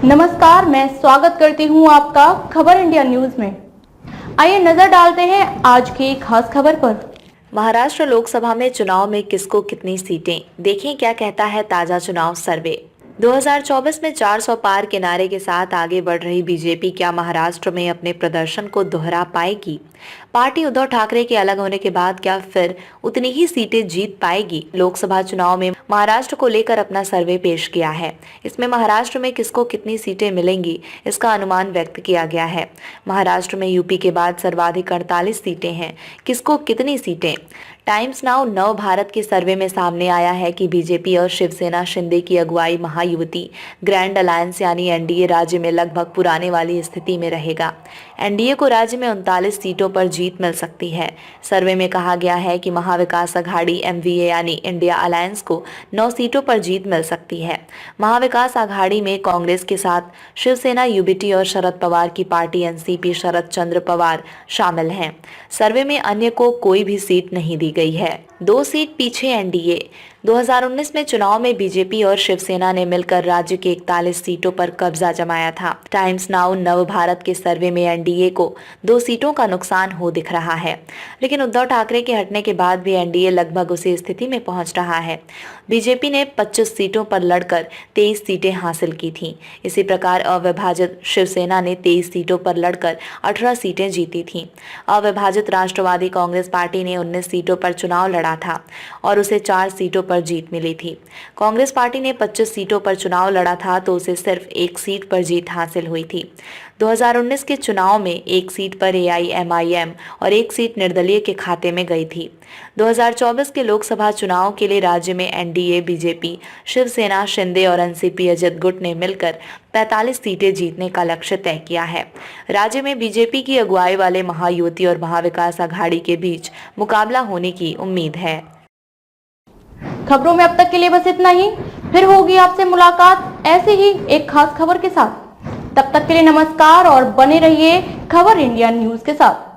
नमस्कार, मैं स्वागत करती हूं आपका खबर इंडिया न्यूज में। आइए नजर डालते हैं आज की खास खबर पर। महाराष्ट्र लोकसभा में चुनाव में किसको कितनी सीटें, देखें क्या कहता है ताजा चुनाव सर्वे। 2024 में 400 पार के नारे के साथ आगे बढ़ रही बीजेपी क्या महाराष्ट्र में अपने प्रदर्शन को दोहरा पाएगी? पार्टी उद्धव ठाकरे के अलग होने के बाद क्या फिर उतनी ही सीटें जीत पाएगी? लोकसभा चुनाव में महाराष्ट्र को लेकर अपना सर्वे पेश किया है। इसमें महाराष्ट्र में किसको कितनी सीटें मिलेंगी, इसका अनुमान व्यक्त किया गया है। महाराष्ट्र में यूपी के बाद सर्वाधिक 48 सीटें हैं। किसको कितनी सीटें? टाइम्स नाउ नव भारत के सर्वे में सामने आया है कि बीजेपी और शिवसेना शिंदे की अगुवाई महायुति ग्रैंड अलायंस यानी एनडीए राज्य में लगभग पुराने वाली स्थिति में रहेगा। एनडीए को राज्य में 39 सीटों पर जीत मिल सकती है। सर्वे में कहा गया है कि महाविकास अघाड़ी एमवीए यानी इंडिया अलायंस को 9 सीटों पर जीत मिल सकती है। महाविकास अघाड़ी में कांग्रेस के साथ शिवसेना यूबीटी और शरद पवार की पार्टी एनसीपी शरद चंद्र पवार शामिल हैं। सर्वे में अन्य को कोई भी सीट नहीं दी गई है। 2 सीट पीछे एनडीए। 2019 में चुनाव में बीजेपी और शिवसेना ने मिलकर राज्य के 41 सीटों पर कब्जा जमाया था। टाइम्स नाउ नव भारत के सर्वे में एनडीए को 2 सीटों का नुकसान हो दिख रहा है, लेकिन उद्धव ठाकरे के हटने के बाद भी एनडीए लगभग उसी स्थिति में पहुंच रहा है। बीजेपी ने 25 सीटों पर लड़कर 23 सीटें हासिल की थीं। इसी प्रकार अविभाजित शिवसेना ने 23 सीटों पर लड़कर 18 सीटें जीती थीं। अविभाजित राष्ट्रवादी कांग्रेस पार्टी ने 19 सीटों पर चुनाव लड़ा था और उसे 4 सीटों पर जीत मिली थी। कांग्रेस पार्टी ने 25 सीटों पर चुनाव लड़ा था तो उसे सिर्फ 1 सीट पर जीत हासिल हुई थी। 2019 के चुनाव में 1 सीट पर एआईएमआईएम और 1 सीट निर्दलीय के खाते में गई थी। 2024 के लोकसभा चुनाव के लिए राज्य में एनडीए, बीजेपी, शिवसेना, शिंदे और एनसीपी अजित गुट ने मिलकर 45 सीटें जीतने का लक्ष्य तय किया है। राज्य में बीजेपी की अगुवाई वाले महायुति और महाविकास अघाड़ी के बीच मुकाबला होने की उम्मीद है। खबरों में अब तक के लिए बस इतना ही। फिर होगी आपसे मुलाकात ऐसे ही एक खास खबर के साथ। तब तक के लिए नमस्कार और बने रहिए खबर इंडिया न्यूज के साथ।